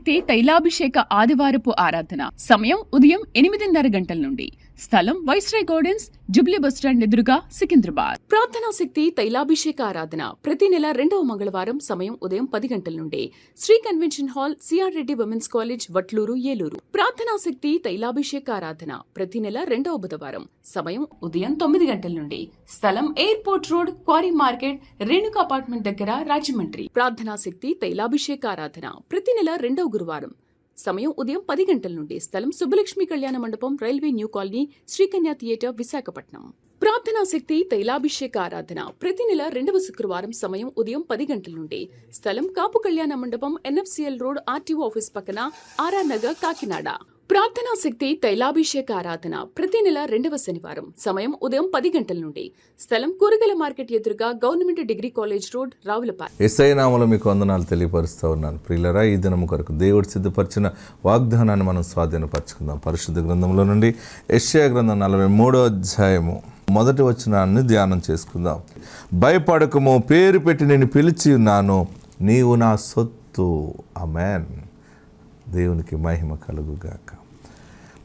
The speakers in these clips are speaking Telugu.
శక్తి తైలాభిషేక ఆదివారపు ఆరాధన. సమయం ఉదయం 8:30 గంటల నుండి. స్థలం వైస్రాయ్ గార్డెన్స్, జుబ్లీ బస్టాండ్ ఎదురుగా, సికింద్రాబాద్. ప్రార్థనా శక్తి తైలాభిషేక ఆరాధన ప్రతి నెల 2వ మంగళవారం. సమయం ఉదయం 10 గంటల నుండి. Sri convention hall, C R Reddy women's college, Vatluru, Eluru. ప్రార్థనా శక్తి తైలాభిషేక ఆరాధన ప్రతి నెల 2వ బుధవారం. సమయం ఉదయం 9 గంటల నుండి. స్థలం airport road, quarry market, Renuka apartment దగ్గర, రాజమండ్రి. ప్రార్థనా శక్తి తైలాభిషేక ఆరాధన ప్రతి నెల 2వ గురువారం. సమయం ఉదయం 10 గంటల నుండి. స్థలం సుబ్బలక్ష్మి కళ్యాణ మండపం, railway new colony, Sri Kanya theatre, Visakhapatnam. ప్రార్థనా శక్తి తైలాభిషేక ఆరాధన ప్రతి నెల 2వ శుక్రవారం. సమయం ఉదయం 10 గంటల నుండి. స్థలం కాపు కళ్యాణ మండపం, ఎన్ఎఫ్సిఎల్ రోడ్, ఆర్టీఓ ఆఫీస్ పక్కన, ఆర్ఆర్ నగర్, కాకినాడ. ప్రార్థనా శక్తి తైలాభిషేక ఆరాధన ప్రతి నెల 2వ శనివారం. సమయం ఉదయం 10 గంటల నుండి. స్థలం కూరగాయల మార్కెట్ ఎదురుగా, government degree college road, Ravulapalem. Yesayya నామములో మీకు వందనాలు తెలియపరుస్తూ ఉన్నాను. ప్రియులారా, ఈ దినము కొరకు దేవుడు సిద్ధపరిచిన వాగ్దానాన్ని మనం స్వాధీనపరచుకుందాం. పరిశుద్ధ గ్రంథంలో నుండి యెషయా గ్రంథం 43వ అధ్యాయము మొదటి వచనాన్ని ధ్యానం చేసుకుందాం. భయపడకము, పేరు పెట్టి నేను పిలిచి ఉన్నాను, నీవు నా సొత్తు. ఆమేన్. దేవునికి మహిమ కలుగుగాక.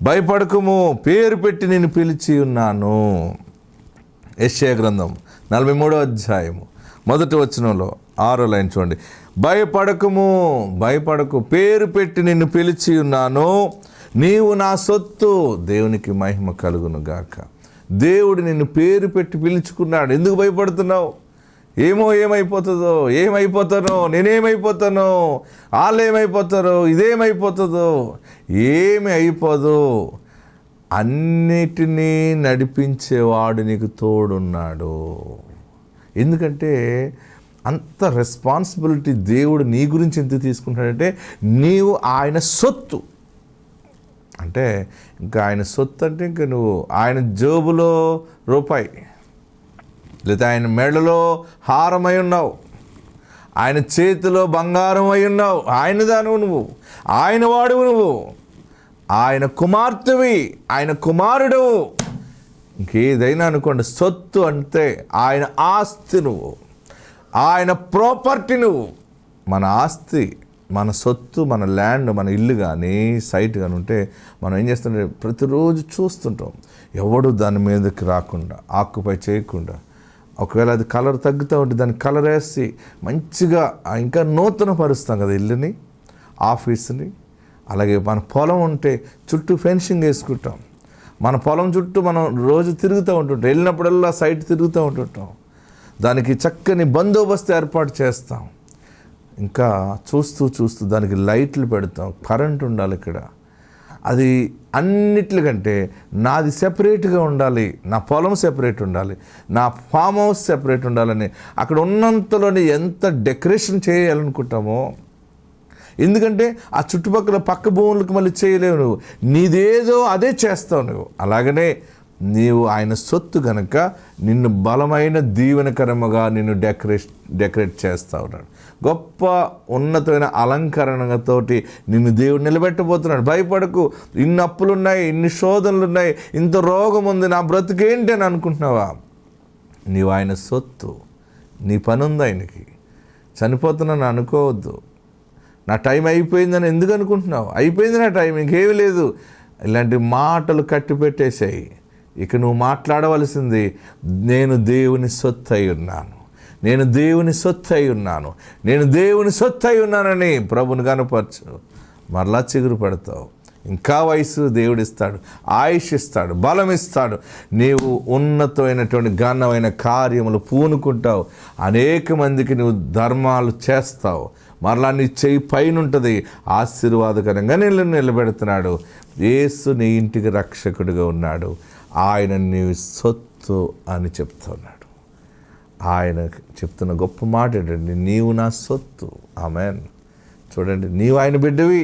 భయపడకము, పేరు పెట్టి నేను పిలిచి ఉన్నాను. యెషయా గ్రంథం 43వ అధ్యాయము మొదటి వచనంలో 6వ లైన్ చూడండి. భయపడకు, పేరు పెట్టి నిన్ను పిలిచి ఉన్నాను, నీవు నా సొత్తు. దేవునికి మహిమ కలుగును గాక. దేవుడు నిన్ను పేరు పెట్టి పిలుచుకున్నాడు. ఎందుకు భయపడుతున్నావు? ఏమైపోతానో, నేనేమైపోతానో, వాళ్ళు ఏమైపోతారో, ఇదేమైపోతుందో. ఏమి అయిపోదు. అన్నిటినీ నడిపించేవాడు నీకు తోడున్నాడు. ఎందుకంటే అంత రెస్పాన్సిబిలిటీ దేవుడు నీ గురించి ఎందుకు తీసుకుంటాడంటే, నీవు ఆయన సొత్తు. అంటే ఇంకా ఆయన సొత్తు అంటే ఇంకా నువ్వు ఆయన జేబులో రూపాయి, లేదా ఆయన మెడలో హారమై ఉన్నావు, ఆయన చేతిలో బంగారం అయి ఉన్నావు. ఆయన దానవు నువ్వు, ఆయన వాడువు నువ్వు, ఆయన కుమార్తెవి, ఆయన కుమారుడు. ఇంకేదైనా అనుకోండి, సొత్తు అంటే ఆయన ఆస్తి, నువ్వు ఆయన ప్రాపర్టీ. నువ్వు మన ఆస్తి, మన సొత్తు, మన ల్యాండ్, మన ఇల్లు కానీ సైట్ కానీ ఉంటే మనం ఏం చేస్తుంటే ప్రతిరోజు చూస్తుంటాం. ఎవడు దాని మీదకి రాకుండా, ఆక్యుపై చేయకుండా. ఒకవేళ అది కలర్ తగ్గుతూ ఉంటే దాన్ని కలర్ వేసి మంచిగా ఇంకా నూతన పరుస్తాం కదా ఇల్లుని, ఆఫీస్ని. అలాగే మన పొలం ఉంటే చుట్టూ ఫెన్సింగ్ వేసుకుంటాం. మన పొలం చుట్టూ మనం రోజు తిరుగుతూ ఉంటుంటాం. వెళ్ళినప్పుడల్లా సైట్ తిరుగుతూ ఉంటుంటాం. దానికి చక్కని బందోబస్తు ఏర్పాటు చేస్తాం. ఇంకా చూస్తూ దానికి లైట్లు పెడతాం. కరెంట్ ఉండాలి ఇక్కడ. అది అన్నిట్లకంటే నాది సెపరేట్గా ఉండాలి, నా పొలం సెపరేట్ ఉండాలి, నా ఫామ్ హౌస్ సెపరేట్ ఉండాలని అక్కడ ఉన్నంతలోనే ఎంత డెకరేషన్ చేయాలనుకుంటామో. ఎందుకంటే ఆ చుట్టుపక్కల పక్క భూములకు మళ్ళీ చేయలేవు. నువ్వు నీదేదో అదే చేస్తావు. నువ్వు అలాగనే నీవు ఆయన సొత్తు గనక నిన్ను బలమైన దీవెనకరముగా నిన్ను డెకరేట్ చేస్తా ఉన్నాడు. గొప్ప ఉన్నతమైన అలంకరణతోటి నిన్ను దేవుడు నిలబెట్టబోతున్నాడు. భయపడకు. ఇన్ని అప్పులున్నాయి, ఇన్ని శోధనలు ఉన్నాయి, ఇంత రోగం ఉంది, నా బ్రతుకేంటి అని అనుకుంటున్నావా? నీవు ఆయన సొత్తు. నీ పని ఉంది ఆయనకి. చనిపోతున్నాను అనుకోవద్దు. నా టైం అయిపోయిందని ఎందుకు అనుకుంటున్నావు? అయిపోయింది నా టైం, ఇంకేమీ లేదు. ఇలాంటి మాటలు కట్టిపెట్టేసాయి. ఇక నువ్వు మాట్లాడవలసింది, నేను దేవుని సొత్తు అయి ఉన్నాను, నేను దేవుని సొత్తు అయి ఉన్నాను, నేను దేవుని సొత్తు అయి ఉన్నానని ప్రభుని కనపరచు. మరలా చిగురు పడతావు. ఇంకా వయసు దేవుడిస్తాడు, ఆయుష్ ఇస్తాడు, బలం ఇస్తాడు. నీవు ఉన్నతమైనటువంటి ఘనమైన కార్యములు పూనుకుంటావు. అనేక మందికి నువ్వు ధర్మాలు చేస్తావు. మరలా నీ చెయ్యి పైన ఉంటుంది. ఆశీర్వాదకరంగా నిలబెడుతున్నాడు. యేసు నీ ఇంటికి రక్షకుడిగా ఉన్నాడు. ఆయన నీ సొత్తు అని చెప్తున్నాడు. ఆయన చెప్తున్న గొప్ప మాట ఏంటండి, నీవు నా సొత్తు. ఆమేన్. చూడండి, నీవు ఆయన బిడ్డవి.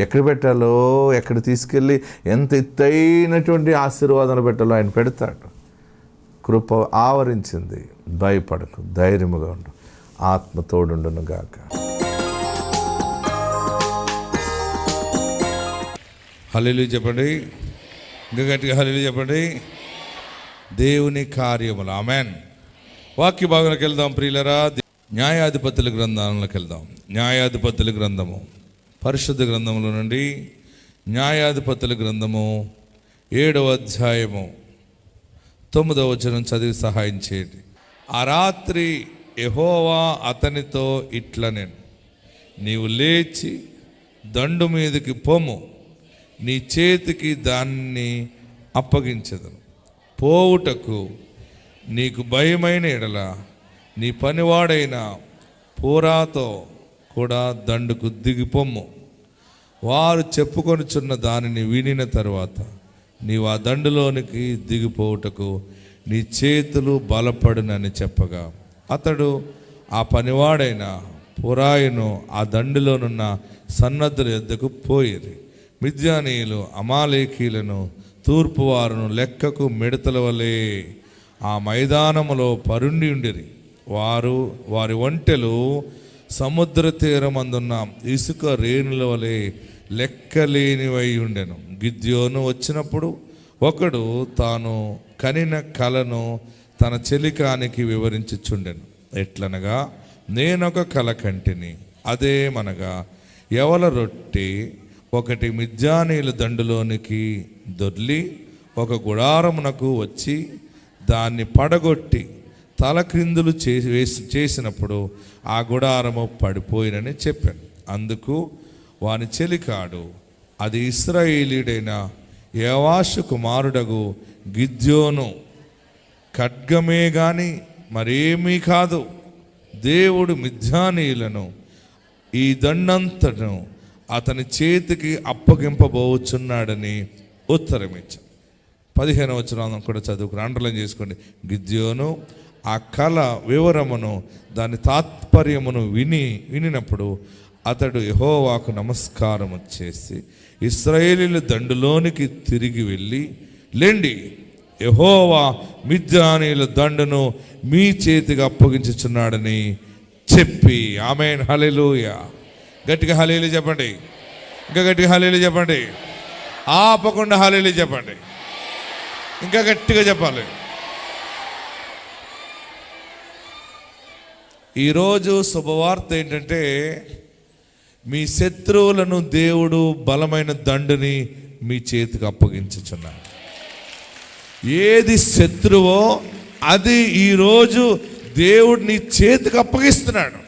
ఎక్కడ పెట్టాలో, ఎక్కడ తీసుకెళ్ళి ఎంత ఎత్తైనటువంటి ఆశీర్వాదాలు పెట్టాలో ఆయన పెడతాడు. కృప ఆవరించింది. భయపడకు, ధైర్యముగా ఉండు, ఆత్మ తోడుండును గాక. హల్లెలూయా చెప్పండి. ఇంకా గట్టిగా హల్లెలూయా చెప్పండి. దేవుని కార్యములు. ఆమేన్. వాక్య భాగంలోకి వెళ్దాం ప్రియులరా. న్యాయాధిపతుల గ్రంథంలోకి వెళ్దాం. న్యాయాధిపతుల గ్రంథము పరిశుద్ధ గ్రంథముల నుండి న్యాయాధిపతుల గ్రంథము 7వ అధ్యాయము 9వ వచనం చదివి సహాయం చేయండి. ఆ రాత్రి యెహోవా అతనితో ఇట్లనెను, నీవు లేచి దండు మీదకి పొమ్ము, నీ చేతికి దాన్ని అప్పగించదను. పోవుటకు నీకు భయమైన ఎడల నీ పనివాడైన పూరాతో కూడా దండుకు దిగిపొమ్ము. వారు చెప్పుకొనుచున్న దానిని వినిన తరువాత నీవు ఆ దండులోనికి దిగిపోవుటకు నీ చేతులు బలపడునని చెప్పగా అతడు ఆ పనివాడైన పురాయును ఆ దండులోనున్న సన్నద్ధుల యొద్దకు పోయిరి. మిద్యానీయులు అమాలేకీలను తూర్పువారును లెక్కకు మిడతల వలె ఆ మైదానములో పరుండి ఉండిరి. వారి ఒంటెలు సముద్ర తీరమందున్న ఇసుక రేణుల వలె లెక్కలేనివై ఉండెను. గిద్యోను వచ్చినప్పుడు ఒకడు తాను కనిన కలను తన చెలికానికి వివరించుచుండెను. ఎట్లనగా, నేనొక కల కంటిని, అదేమనగా యవల రొట్టె ఒకటి మిద్యానీయుల దండులోనికి దొర్లి ఒక గుడారమునకు వచ్చి దాన్ని పడగొట్టి తల క్రిందులు చేసినప్పుడు ఆ గుడారము పడిపోయినని చెప్పాను. అందుకు వాని చెలికాడు, అది ఇశ్రాయేలీయుడైన యోవాషు కుమారుడగు గిద్యోను ఖడ్గమే గాని మరేమీ కాదు. దేవుడు మిద్యానీయులను ఈ దండంతటను అతని చేతికి అప్పగింపబోచున్నాడని ఉత్తరమిచ్చాడు. 15వ వచనం కూడా చదువుకుని అండర్లైన్ చేసుకోండి. గిద్యోను ఆ కళ వివరమును దాని తాత్పర్యమును వినినప్పుడు అతడు యెహోవాకు నమస్కారము చేసి ఇశ్రాయేలీయుల దండులోనికి తిరిగి వెళ్ళి, లెండి, యెహోవా మిద్యానీయుల దండును మీ చేతికి అప్పగించుచున్నాడని చెప్పి. ఆమేన్, హల్లెలూయా. గట్టిగా హల్లెలూయా చెప్పండి. ఇంకా గట్టిగా హల్లెలూయా చెప్పండి. ఆపకుండా హల్లెలూయా చెప్పండి. ఇంకా గట్టిగా చెప్పాలి. ఈరోజు శుభవార్త ఏంటంటే, మీ శత్రువులను దేవుడు బలమైన దండుని మీ చేతికి అప్పగించుచున్నాడు. ఏది శత్రువో అది ఈరోజు దేవుడు నీ చేతికి అప్పగిస్తున్నాడు.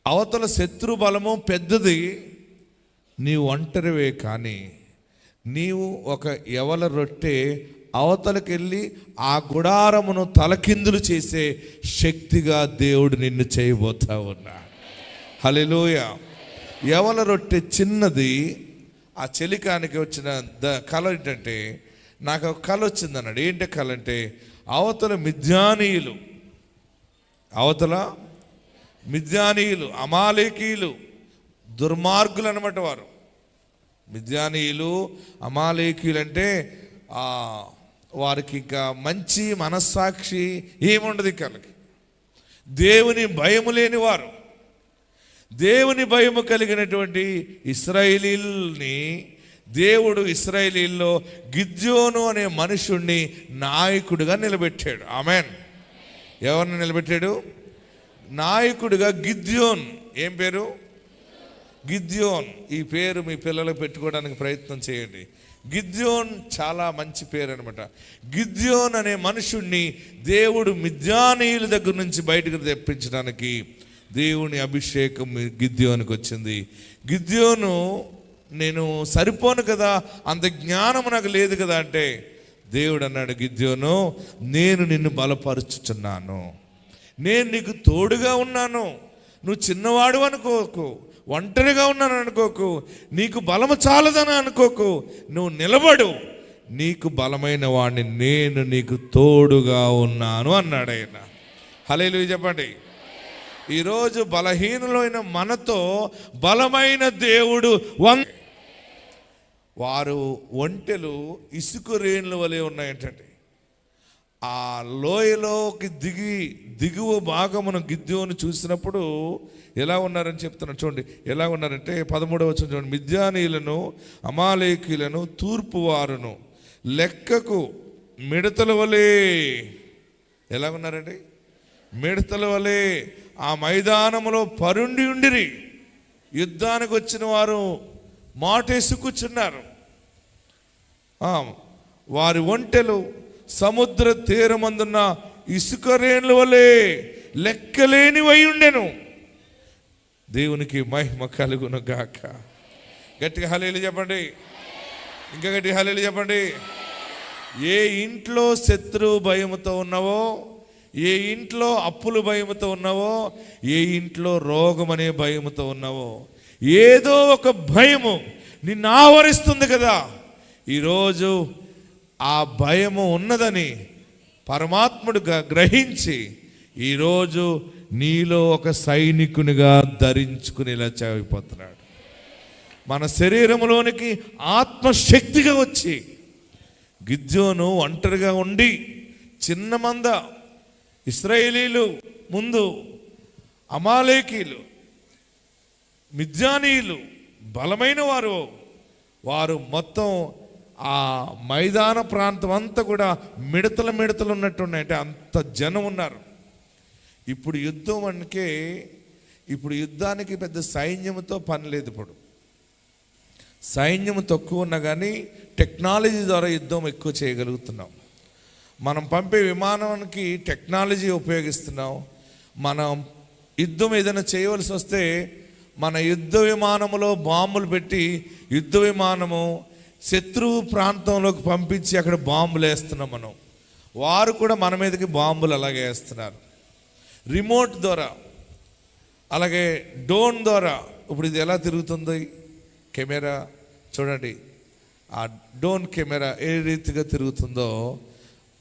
అవతల శత్రు బలము పెద్దది, నీవు ఒంటరివే. కానీ నీవు ఒక యవల రొట్టె అవతలకెళ్ళి ఆ గుడారమును తలకిందులు చేసే శక్తిగా దేవుడు నిన్ను చేయబోతా ఉన్నాడు. హల్లెలూయా. యవల రొట్టె చిన్నది. ఆ చెలికానికి వచ్చిన కళ ఏంటంటే, నాకు ఒక కళ వచ్చింది అన్నాడు. ఏంటి కళ అంటే, అవతల మిద్యానీయులు అమాలేకీయులు దుర్మార్గులు అనమాట. వారు మిద్యానీయులు అమాలేకీయులు అంటే వారికి ఇంకా మంచి మనస్సాక్షి ఏముండదు. వాళ్ళకి దేవుని భయము లేని వారు. దేవుని భయము కలిగినటువంటి ఇశ్రాయేలీయుల్ని దేవుడు ఇశ్రాయేలీయుల్లో గిద్యోను అనే మనుషుణ్ణి నాయకుడిగా నిలబెట్టాడు. ఆమేన్. ఎవరిని నిలబెట్టాడు? నాయకుడిగా గిద్యోన్. ఏం పేరు? గిద్యోన్. ఈ పేరు మీ పిల్లలకు పెట్టుకోవడానికి ప్రయత్నం చేయండి. గిద్యోన్ చాలా మంచి పేరు అనమాట. గిద్యోన్ అనే మనుషుణ్ణి దేవుడు మిద్యానీయుల దగ్గర నుంచి బయటకు తెప్పించడానికి దేవుని అభిషేకం గిద్యోనికి వచ్చింది. గిద్యోను, నేను సరిపోను కదా, అంత జ్ఞానం నాకు లేదు కదా అంటే దేవుడు అన్నాడు, గిద్యోను, నేను నిన్ను బలపరుచుచున్నాను, నేను నీకు తోడుగా ఉన్నాను. నువ్వు చిన్నవాడు అనుకోకు, ఒంటరిగా ఉన్నాను అనుకోకు, నీకు బలము చాలదని అనుకోకు, నువ్వు నిలబడు, నీకు బలమైన వాడిని నేను నీకు తోడుగా ఉన్నాను అన్నాడు ఆయన. హల్లెలూయా చెప్పండి. ఈరోజు బలహీనులైన మనతో బలమైన దేవుడు వారు ఒంటెలు ఇసుక రేణుల వలె ఉన్నాయంటండి. ఆ లోయలోకి దిగువ భాగమును గిద్యోను చూసినప్పుడు ఎలా ఉన్నారని చెప్తున్నాను చూడండి. ఎలా ఉన్నారంటే 13వ వచనం చూడండి. మిద్యానీయులను అమాలేకీయులను తూర్పు వారును లెక్కకు మిడతల వలె ఎలా ఉన్నారండి? మిడతల వలె ఆ మైదానములో పరుండి ఉండిరి. యుద్ధానికి వచ్చిన వారు మాటేసి కూర్చున్నారు. వారి ఒంటెలు సముద్ర తీరమందున్న ఇసుక రేణుల వలె లెక్కలేనివై ఉండెను. దేవునికి మహిమ కలుగును గాక. గట్టిగా హల్లెలూయా చెప్పండి. ఇంకా గట్టిగా హల్లెలూయా చెప్పండి. ఏ ఇంట్లో శత్రువు భయముతో ఉన్నావో, ఏ ఇంట్లో అప్పులు భయముతో ఉన్నావో, ఏ ఇంట్లో రోగం అనే భయముతో ఉన్నావో, ఏదో ఒక భయము నిన్ను ఆవరిస్తుంది కదా. ఈరోజు ఆ భయము ఉన్నదని పరమాత్ముడుగా గ్రహించి ఈరోజు నీలో ఒక సైనికునిగా ధరించుకునేలా చేయబోతున్నాడు. మన శరీరంలోనికి ఆత్మశక్తిగా వచ్చి, గిద్యోను ఒంటరిగా ఉండి చిన్న మంద, ఇశ్రాయేలీలు ముందు అమాలేకీలు, మిద్యానీయులు బలమైన వారు మొత్తం ఆ మైదాన ప్రాంతం అంతా కూడా మిడతలు ఉన్నట్టున్నాయి. అంటే అంత జనం ఉన్నారు. ఇప్పుడు యుద్ధం అంటే ఇప్పుడు యుద్ధానికి పెద్ద సైన్యంతో పని లేదు. ఇప్పుడు సైన్యం తక్కువ ఉన్నా కానీ టెక్నాలజీ ద్వారా యుద్ధం ఎక్కువ చేయగలుగుతున్నాం. మనం పంపే విమానానికి టెక్నాలజీ ఉపయోగిస్తున్నాం. మనం యుద్ధం ఏదైనా చేయవలసి వస్తే మన యుద్ధ విమానంలో బాంబులు పెట్టి యుద్ధ విమానము శత్రువు ప్రాంతంలోకి పంపించి అక్కడ బాంబులు వేస్తున్నాం మనం. వారు కూడా మన మీదకి బాంబులు అలాగే వేస్తున్నారు. రిమోట్ ద్వారా, అలాగే డ్రోన్ ద్వారా. ఇప్పుడు ఇది ఎలా తిరుగుతుందో కెమెరా చూడండి. ఆ డ్రోన్ కెమెరా ఏ రీతిగా తిరుగుతుందో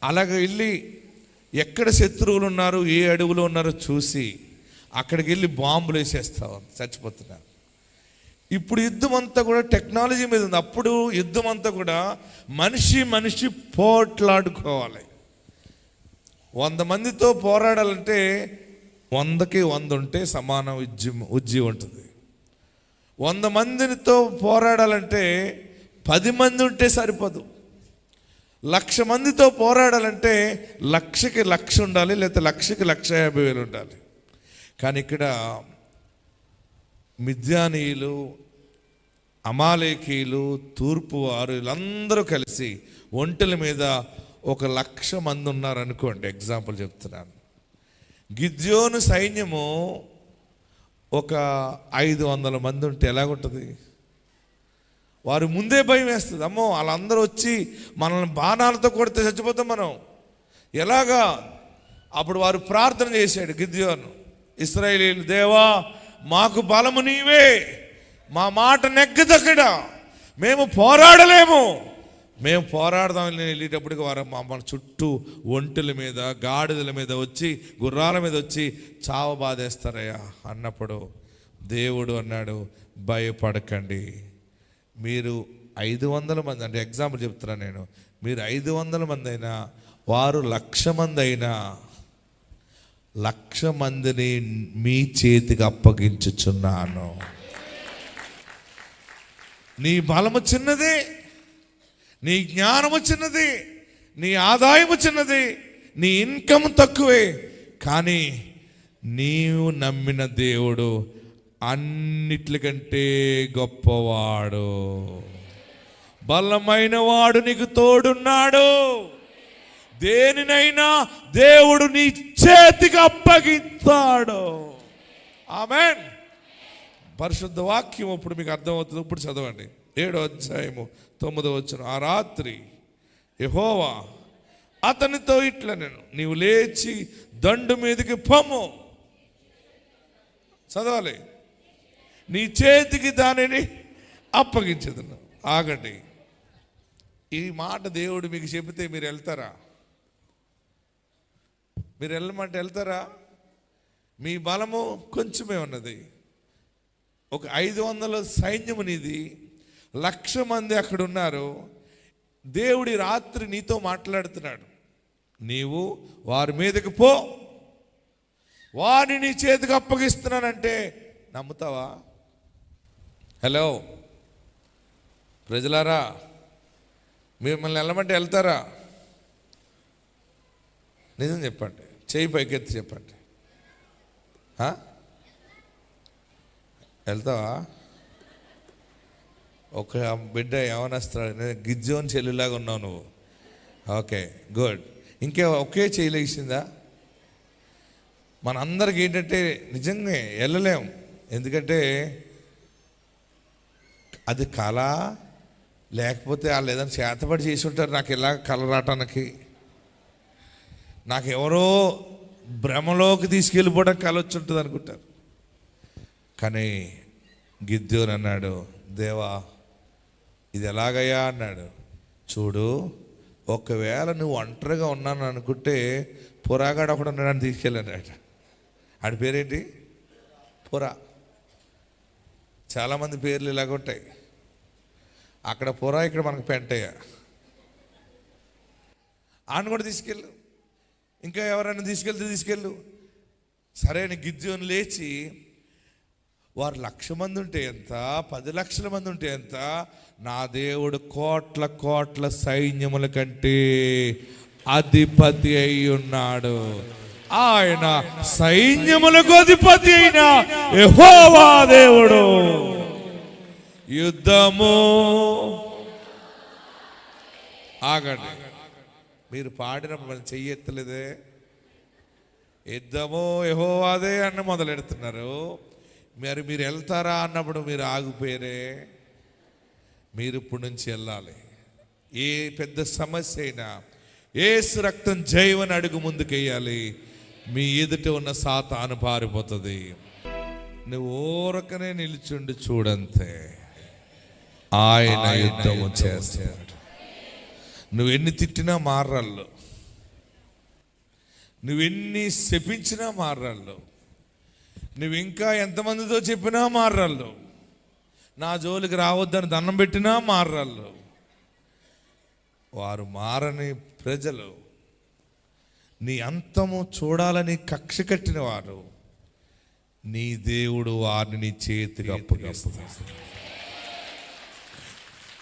అలాగే వెళ్ళి ఎక్కడ శత్రువులు ఉన్నారు, ఏ అడవులో ఉన్నారో చూసి అక్కడికి వెళ్ళి బాంబులు వేసేస్తాం, చచ్చిపోతున్నారు. ఇప్పుడు యుద్ధం అంతా కూడా టెక్నాలజీ మీద ఉంది. అప్పుడు యుద్ధం అంతా కూడా మనిషి పోట్లాడుకోవాలి. 100 మందితో పోరాడాలంటే 100కి 100 ఉంటే సమానం ఉజ్జీవం ఉంటుంది. 100 మందితో పోరాడాలంటే 10 మంది ఉంటే సరిపోదు. 1,00,000 మందితో పోరాడాలంటే 1,00,000కి 1,00,000 ఉండాలి, లేకపోతే 1,00,000కి 1,50,000 ఉండాలి. కానీ ఇక్కడ మిద్యానీయులు, అమాలేకీయులు, తూర్పు వారు వీళ్ళందరూ కలిసి ఒంటెల మీద 1,00,000 మంది ఉన్నారనుకోండి, ఎగ్జాంపుల్ చెప్తున్నాను. గిద్యోను సైన్యము ఒక 500 మంది ఉంటే ఎలాగుంటుంది? వారు ముందే భయం వేస్తుంది. అమ్మో వాళ్ళందరూ వచ్చి మనల్ని బాణాలతో కొడితే చచ్చిపోతాం మనం, ఎలాగా? అప్పుడు వారు ప్రార్థన చేశాడు గిద్యోను, ఇశ్రాయేలీయులు, దేవా మాకు బలము నీవే, మా మాట నెగ్గదక్కడ, మేము పోరాడలేము, మేము పోరాడదామని వెళ్ళేటప్పటికి వారు మమ్మల్ని చుట్టూ ఒంటెల మీద, గాడిదల మీద వచ్చి, గుర్రాల మీద వచ్చి చావ బాధేస్తారయ్యా అన్నప్పుడు దేవుడు అన్నాడు, భయపడకండి. మీరు 500 మంది, అంటే ఎగ్జాంపుల్ చెప్తున్నాను నేను, మీరు 500 మంది అయినా, వారు 1,00,000 మంది అయినా, 1,00,000 మందిని మీ చేతికి అప్పగించుచున్నాను. నీ బలము చిన్నది, నీ జ్ఞానము చిన్నది, నీ ఆదాయము చిన్నది, నీ ఇన్కమ్ తక్కువే, కానీ నీవు నమ్మిన దేవుడు అన్నిటికంటే గొప్పవాడు, బలమైన వాడు నీకు తోడున్నాడు. దేనినైనా దేవుడు నీ చేతికి అప్పగిస్తాడు. ఆమేన్. పరిశుద్ధ వాక్యం ఇప్పుడు మీకు అర్థమవుతుంది. ఇప్పుడు చదవండి 7వ అధ్యాయము 9వ వచనం. ఆ రాత్రి యెహోవా అతనితో ఇట్లా, నీవు లేచి దండు మీదకి పొమ్ము. చదవాలి. నీ చేతికి దానిని అప్పగించదును. ఆగండి, ఈ మాట దేవుడు మీకు చెబితే మీరు వెళ్తారా? మీరు వెళ్ళమంటే వెళ్తారా? మీ బలము కొంచెమే ఉన్నది. ఒక 500 సైన్యము నీది, 1,00,000 మంది అక్కడ ఉన్నారు. దేవుడి రాత్రి నీతో మాట్లాడుతున్నాడు, నీవు వారి మీదకి పో, వారిని నీ చేతికి అప్పగిస్తున్నానంటే నమ్ముతావా? హలో ప్రజలారా, మిమ్మల్ని వెళ్ళమంటే వెళ్తారా? నిజం చెప్పండి, చేయి పైకెత్తి చెప్పండి. వెళ్తావా? ఒక బిడ్డ ఏమనేస్తాడు, గిజ్జోని చెల్లిలాగా ఉన్నావు నువ్వు. Okay, good. ఇంకే ఒకే చేయలేసిందా? మనందరికి ఏంటంటే నిజంగా వెళ్ళలేం, ఎందుకంటే అది కళ, లేకపోతే వాళ్ళు ఏదైనా చేతబడి చేసి ఉంటారు నాకు ఇలా కళ రావటానికి, నాకు ఎవరో భ్రమలోకి తీసుకెళ్ళిపోవడం కళ వచ్చి ఉంటుంది అనుకుంటారు. కానీ గిద్యోని అన్నాడు, దేవా ఇది ఎలాగయ్యా అన్నాడు. చూడు, ఒకవేళ నువ్వు ఒంటరిగా ఉన్నాను అనుకుంటే పురాగాడు ఒకడు ఉన్నాడని తీసుకెళ్ళాడట. ఆడి పేరేంటి? పురా. చాలామంది పేర్లు ఇలాగ ఉంటాయి. అక్కడ పురా, ఇక్కడ మనకు పెంటయ్య. ఆయన కూడా తీసుకెళ్ళు, ఇంకా ఎవరైనా తీసుకెళ్ళు. సరే అని గిద్యోని లేచి, వారు 1,00,000 మంది ఉంటే ఎంత, 10 లక్షల మంది ఉంటే ఎంత, నా దేవుడు కోట్ల సైన్యముల కంటే అధిపతి అయి ఉన్నాడు. ఆయన సైన్యములకు అధిపతి అయిన యెహోవా దేవుడు. యుద్ధము ఆగండి, మీరు పాడినప్పుడు మనం చెయ్యెత్తలేదే. యుద్ధము యెహోవాదే అని మొదలెడుతున్నారు. మరి మీరు వెళ్తారా అన్నప్పుడు మీరు ఆగిపోయారే. మీరు ఇప్పటి నుంచి వెళ్ళాలి. ఏ పెద్ద సమస్య అయినా యేసు రక్తం జయమని అడుగు ముందుకెయ్యాలి. మీ ఎదుట ఉన్న సాతాను పారిపోతుంది. నువ్వు ఊరకనే నిల్చుండి చూడంతే, ఆయన యుద్ధము చేస్తాడు. నువ్వెన్ని తిట్టినా మారళ్ళు, నువ్వెన్ని శపించినా మారళ్ళు, నువ్వు ఇంకా ఎంతమందితో చెప్పినా మారళ్ళు, నా జోలికి రావద్దని దండం పెట్టినా మారళ్ళు. వారు మారని ప్రజలు, నీ అంతము చూడాలని కక్ష కట్టిన వారు, నీ దేవుడు వారిని నీ చేతికి అప్పగిస్తాడు.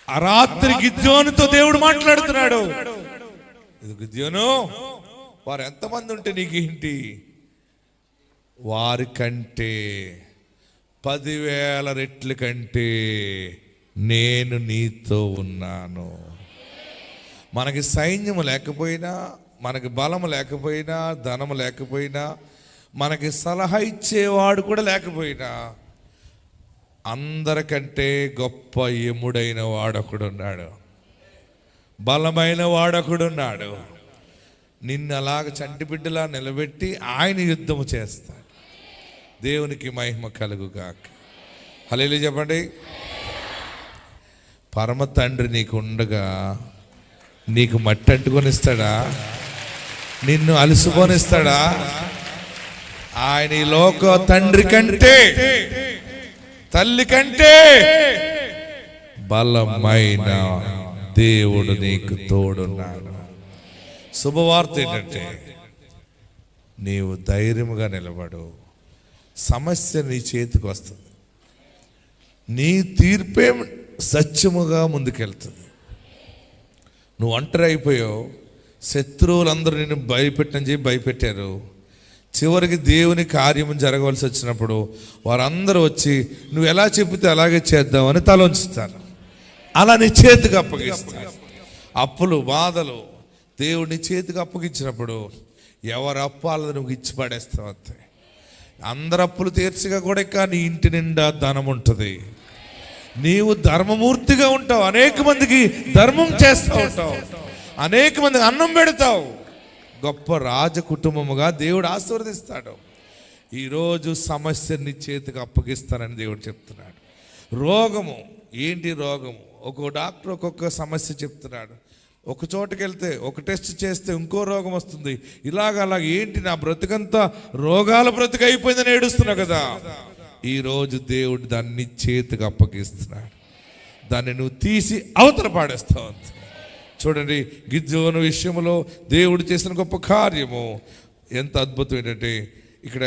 ఆ రాత్రి గిద్యోనుతో దేవుడు మాట్లాడుతున్నాడు. ఇది గిద్యోను, వారు ఎంతమంది ఉంటే నీకేంటి? వారి కంటే 10,000 రెట్ల కంటే నేను నీతో ఉన్నాను. మనకి సైన్యము లేకపోయినా, మనకి బలము లేకపోయినా, ధనము లేకపోయినా, మనకి సలహా ఇచ్చేవాడు కూడా లేకపోయినా, అందరికంటే గొప్ప యముడైన వాడొకడున్నాడు, బలమైన వాడొకడున్నాడు. నిన్ను అలాగ చంటి బిడ్డలా నిలబెట్టి ఆయన యుద్ధము చేస్తాడు. దేవునికి మహిమ కలుగుగాక. హల్లెలూయా చెప్పండి. పరమ తండ్రి నీకు ఉండగా నీకు మట్టి అంటుకొనిస్తాడా? నిన్ను అలుసుకొనిస్తాడా? ఆయన ఈ లోక తండ్రి కంటే, తల్లి కంటే బలమైన దేవుడు నీకు తోడున్నాడు. శుభవార్త ఏంటంటే, నీవు ధైర్యముగా నిలబడు. సమస్య నీ చేతికి వస్తుంది, నీ తీర్పే సత్యముగా ముందుకెళ్తుంది. నువ్వు ఒంటరి అయిపోయావు, శత్రువులందరూ నిన్ను భయపెట్టారు. చివరికి దేవుని కార్యము జరగవలసి వచ్చినప్పుడు వారందరూ వచ్చి నువ్వు ఎలా చెబితే అలాగే చేద్దామని తలొంచుతారు. అలా నీ చేతికి అప్పగిస్తారు. అప్పులు, బాధలు దేవుడిని చేతికి అప్పగించినప్పుడు ఎవరు అప్పాలను నువ్వు ఇచ్చి పడేస్తావు అంతే. అందరు అప్పులు తీర్చగా కూడా ఇంకా నీ ఇంటి నిండా ధనం ఉంటుంది. నీవు ధర్మమూర్తిగా ఉంటావు, అనేక మందికి ధర్మం చేస్తూ ఉంటావు, అనేక మందికి అన్నం పెడతావు. గొప్ప రాజ కుటుంబముగా దేవుడు ఆశీర్వదిస్తాడు. ఈరోజు సమస్యని చేతికి అప్పగిస్తానని దేవుడు చెప్తున్నాడు. రోగము ఏంటి? రోగము ఒక్కొక్క డాక్టర్ ఒక్కొక్క సమస్య చెప్తున్నాడు. ఒక చోటుకి వెళ్తే ఒక టెస్ట్ చేస్తే ఇంకో రోగం వస్తుంది. అలాగ ఏంటి, నా బ్రతుకంతా రోగాల బ్రతుకు అయిపోయిందని ఏడుస్తున్నా కదా. ఈరోజు దేవుడు దాన్ని చేతికి అప్పగిస్తున్నాడు. దాన్ని నువ్వు తీసి అవతల పాడేస్తావు అంతే. చూడండి, గిద్యోను విషయంలో దేవుడు చేసిన గొప్ప కార్యము ఎంత అద్భుతం ఏంటంటే, ఇక్కడ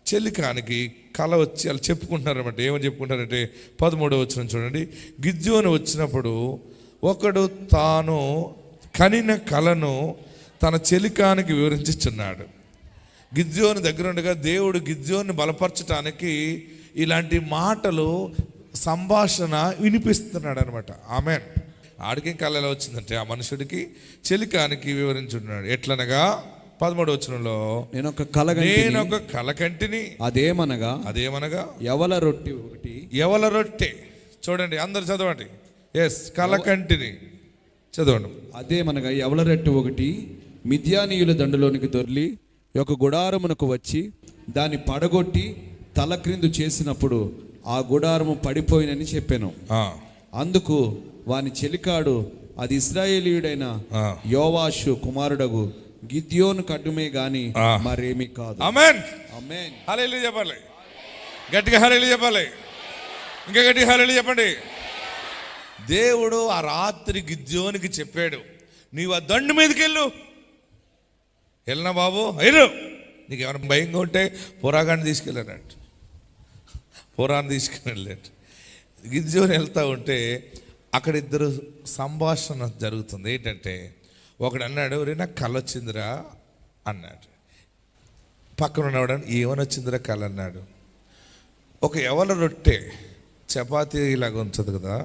చెలికానికి కళ వచ్చి వాళ్ళు చెప్పుకుంటున్నారన్నమాట. ఏమని చెప్పుకుంటారంటే 13వ వచనం చూడండి. గిద్యోను వచ్చినప్పుడు ఒకడు తాను కనిన కళను తన చెలికానికి వివరించుచున్నాడు. గిద్యోను దగ్గర ఉండగా దేవుడు గిద్యోన్ని బలపరచటానికి ఇలాంటి మాటలు సంభాషణ వినిపిస్తున్నాడు అనమాట. ఆమెన్. ఆడికి కళ ఎలా వచ్చిందంటే ఆ మనుషుడికి చెలికానికి వివరించున్నాడు. ఎట్లనగా 13వ వచనంలో నేను ఒక కల కంటిని అదేమనగా యవల రొట్టె చూడండి, అందరు చదవండి. ఎస్, కల కంటిని చదవండి. అదేమనగా యవల రొట్టె ఒకటి మిద్యానీయుల దండులోనికి దొర్లి ఒక గుడారమునకు వచ్చి దాన్ని పడగొట్టి తల క్రిందు చేసినప్పుడు ఆ గుడారము పడిపోయినని చెప్పాను. అందుకు వాని చెలికాడు, అది ఇశ్రాయేలీయుడైన యోవాషు కుమారుడగు గిద్యోను కడ్డుమే గాని మరేమీ కాదు. ఆమేన్. ఆమేన్. హల్లెలూయా చెప్పాలి, గట్టిగా హల్లెలూయా చెప్పాలి, ఇంకా గట్టిగా హల్లెలూయా చెప్పండి. దేవుడు ఆ రాత్రి గిద్యోనికి చెప్పాడు, నీవు ఆ దండు మీదకి వెళ్ళినా బాబు వెళ్ళు, నీకు ఏమైనా భయంగా ఉంటే పురాగాన్ని తీసుకెళ్ళానంట. పురాన్ని తీసుకెళ్ళాడు. గిద్యోని వెళ్తూ ఉంటే అక్కడ ఇద్దరు సంభాషణ జరుగుతుంది. ఏంటంటే ఒకడు అన్నాడు, రే నాకు కళ వచ్చిందిరా అన్నాడు. పక్కన ఉన్నవాడు ఏమని వచ్చిందిరా కళ అన్నాడు. ఒక యవల రొట్టె చపాతీ ఇలాగ ఉంచదు కదా,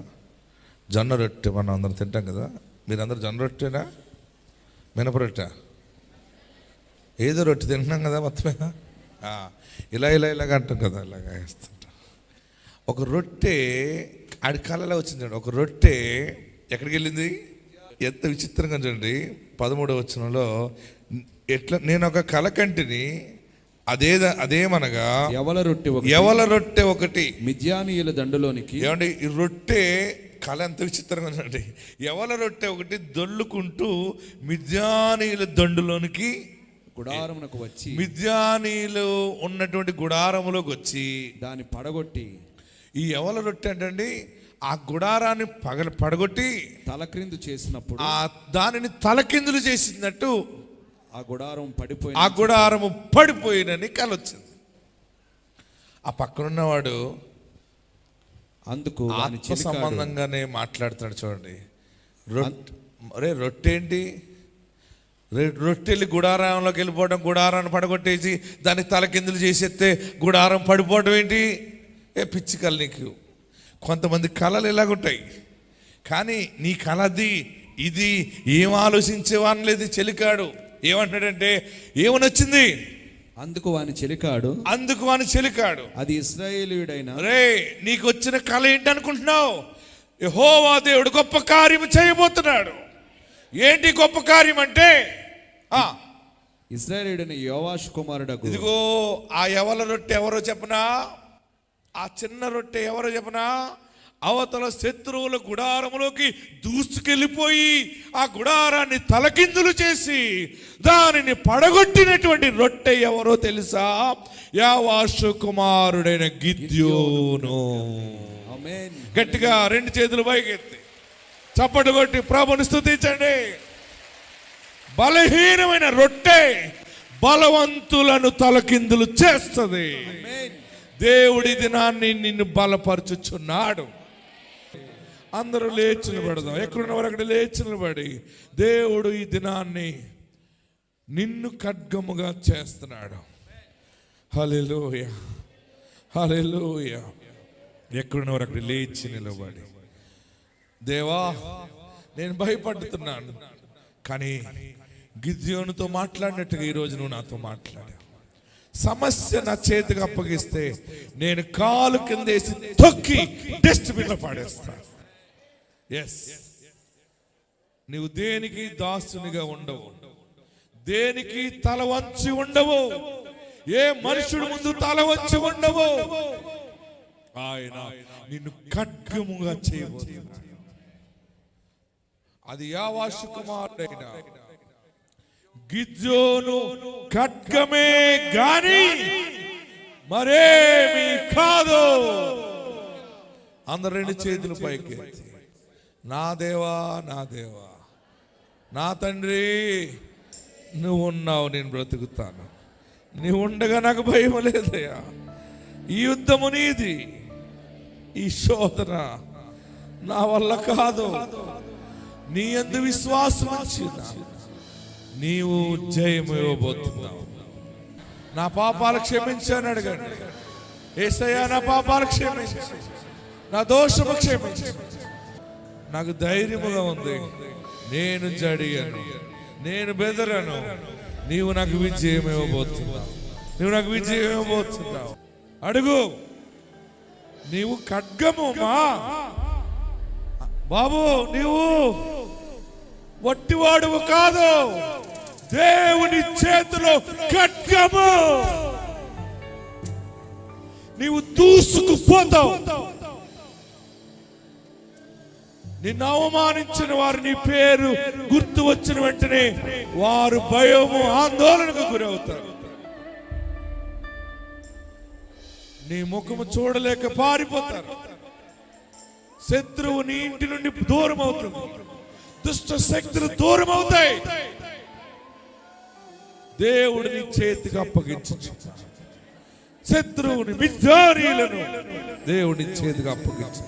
జొన్న రొట్టె మనం అందరం తింటాం కదా. మీరందరూ జొన్న రొట్టెనా మినప రొట్టె ఏదో రొట్టె తింటున్నాం కదా మొత్తమేనా, ఇలాగ అంటాం కదా, ఇలాగ వేస్తుంటాం. ఒక రొట్టె ఆడి కళలో వచ్చింది. ఒక రొట్టె ఎక్కడికి వెళ్ళింది, ఎంత విచిత్రంగా చూడండి. 13వ వచనంలో ఎట్లా, నేను ఒక కల కంటిని అదేమనగా యవల రొట్టె ఒకటి మిద్యానీయుల దండులోనికి. ఏమండి ఈ రొట్టె కళ ఎంత విచిత్రంగా ఉందండి. యవల రొట్టె ఒకటి దొల్లుకుంటూ మిద్యానీయుల దండులోనికి గుడారమునకు వచ్చి, మిద్యానీయులు ఉన్నటువంటి గుడారములోకి వచ్చి దాన్ని పడగొట్టి, ఈ యవల రొట్టె అంటే ఆ గుడారాన్ని పడగొట్టి తలక్రిందు చేసినప్పుడు దానిని తలకిందులు చేసినట్టు ఆ గుడారము పడిపోయినని కల వచ్చింది. ఆ పక్కనున్నవాడు అందుకు ఆత్మ సంబంధంగానే మాట్లాడుతున్నాడు. చూడండి, రొట్టె ఏంటి, రొట్టెళ్ళి గుడారంలోకి వెళ్ళిపోవడం, గుడారాన్ని పడగొట్టేసి దాన్ని తలకిందులు చేసేస్తే గుడారం పడిపోవడం ఏంటి, పిచ్చి కళ నీకు. కొంతమంది కళలు ఎలాగుంటాయి, కానీ నీ కళది ఇది ఏం ఆలోచించేవాని లేదు. చెలికాడు ఏమంటాడంటే ఏమనొచ్చింది, అందుకు వాని చెలికాడు అది ఇశ్రాయేలీయుడైన, రే నీకు వచ్చిన కళ ఏంటి అనుకుంటున్నావు, యెహోవా దేవుడు గొప్ప కార్యం చేయబోతున్నాడు. ఏంటి గొప్ప కార్యం అంటే, ఇశ్రాయేలీయుడైన యోవాషు కుమారుడగు. ఇదిగో ఆ యవల రొట్టె ఎవరో చెప్పనా, ఆ చిన్న రొట్టె ఎవరో చెప్పనా, అవతల శత్రువుల గుడారములోకి దూసుకెళ్ళిపోయి ఆ గుడారాన్ని తలకిందులు చేసి దానిని పడగొట్టినటువంటి రొట్టె ఎవరో తెలుసా, యోవాషు కుమారుడైన గిద్యోను. ఆమేన్. గట్టిగా రెండు చేతులు పైకెత్తి చప్పట్లు కొట్టి ప్రభువుని స్తుతించండి. బలహీనమైన రొట్టె బలవంతులను తలకిందులు చేస్తుంది. దేవుడి దినాన్ని నిన్ను బలపరచుచున్నాడు. అందరూ లేచి నిలబడదాం. ఎక్కడున్న వారు అక్కడ లేచి నిలబడి, దేవుడు ఈ దినాన్ని నిన్ను ఖడ్గముగా చేస్తున్నాడు. హల్లెలూయా, హల్లెలూయా. ఎక్కడున్న వారు అక్కడ లేచి నిలబడి, దేవా నేను భయపడుతున్నాను, కానీ గిద్యోనుతో మాట్లాడినట్టుగా ఈరోజు నువ్వు నాతో మాట్లాడావు. సమస్య నా చేతికి అప్పగిస్తే నేను కాలు కిందేసి తొక్కి డస్ట్బిన్ లో పాడేస్తా. ఎస్, నీవు దేనికి దాసునిగా ఉండవు, దేనికి తల వంచి ఉండవు, ఏ మనుషుడు ముందు తల వంచి ఉండవు. ఆయన నిన్ను ఖడ్గముగా చేయబోతున్నాడు. అది యోవాషు కుమారుడైన గిద్యోను ఖడ్గమే గాని మరేమీ కాదు. అందరు రెండు చేతులు పైకి ఎత్తి, నా దేవా, నా దేవా, నా తండ్రి, నువ్వు ఉన్నావు, నేను బ్రతుకుతాను. నువ్వు ఉండగా నాకు భయం లేదయ్యా. ఈ యుద్ధము నీది, ఈ శోధన నా వల్ల కాదు. నీ యందు విశ్వాసం ఉంచిన నీవు జయము ఇవ్వబోతున్నావు. నా పాపాలు క్షమించని అడగండి. యేసయ్యా నా పాపాలు క్షమించు, నా దోషము క్షమించు. నాకు ధైర్యముగా ఉంది, నేను జడియను, నేను బెదరను. నీవు నాకు విజయం ఇవ్వబోతున్నావు, నీవు నాకు విజయం ఇవ్వబోతున్నావు. అడుగు. నీవు ఖడ్గము మా బాబు, నీవు వట్టివాడువు కాదు, దేవుని చేతిలో ఖడ్గము. నీవు దూసుకుపోతావు. నిన్ను అవమానించిన వారు నీ పేరు గుర్తు వచ్చిన వెంటనే వారు భయము ఆందోళనకు గురవుతారు. నీ ముఖము చూడలేక పారిపోతారు. శత్రువు నీ ఇంటి నుండి దూరం అవుతుంది, దుష్ట శక్తులు దూరం అవుతాయి. దేవుడు నీ చేతికి అప్పగించు. శత్రువుని విద్యారీలను దేవుడి చేతికి అప్పగించు.